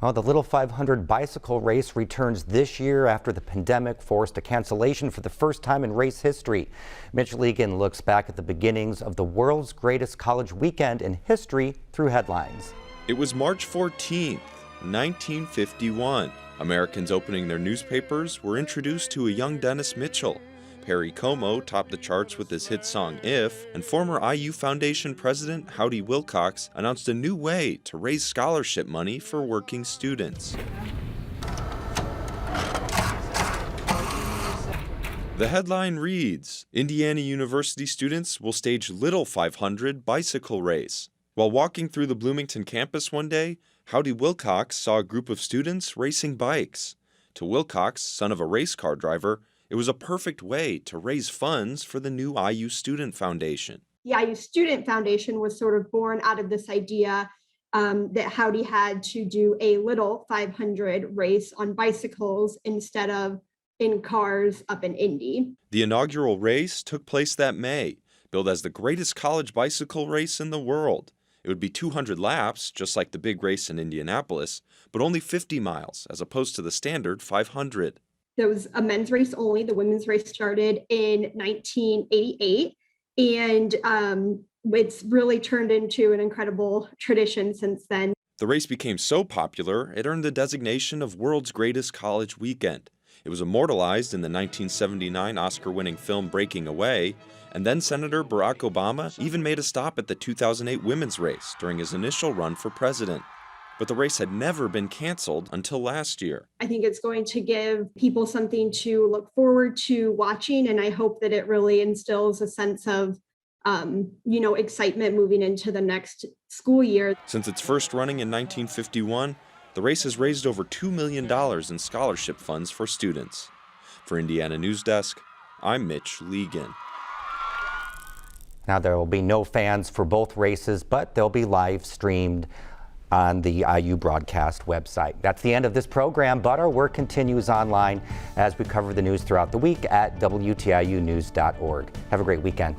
Well, the Little 500 bicycle race returns this year after the pandemic forced a cancellation for the first time in race history. Mitch Legan looks back at the beginnings of the world's greatest college weekend in history through headlines. It was March 14th, 1951. Americans opening their newspapers were introduced to a young Dennis Mitchell. Perry Como topped the charts with his hit song If, and former IU Foundation President Howdy Wilcox announced a new way to raise scholarship money for working students. The headline reads, Indiana University students will stage Little 500 bicycle race. While walking through the Bloomington campus one day, Howdy Wilcox saw a group of students racing bikes. To Wilcox, son of a race car driver, it was a perfect way to raise funds for the new IU Student Foundation. The IU Student Foundation was sort of born out of this idea that Howdy had to do a Little 500 race on bicycles instead of in cars up in Indy. The inaugural race took place that May, billed as the greatest college bicycle race in the world. It would be 200 laps, just like the big race in Indianapolis, but only 50 miles, as opposed to the standard 500. There was a men's race only. The women's race started in 1988, and it's really turned into an incredible tradition since then. The race became so popular, it earned the designation of World's Greatest College Weekend. It was immortalized in the 1979 Oscar-winning film Breaking Away, and then Senator Barack Obama even made a stop at the 2008 women's race during his initial run for president. But the race had never been canceled until last year. I think it's going to give people something to look forward to watching, and I hope that it really instills a sense of, excitement moving into the next school year. Since its first running in 1951, the race has raised over $2 million in scholarship funds for students. For Indiana News Desk, I'm Mitch Legan. Now, there will be no fans for both races, but they'll be live streamed on the IU broadcast website. That's the end of this program, but our work continues online as we cover the news throughout the week at WTIUnews.org. Have a great weekend.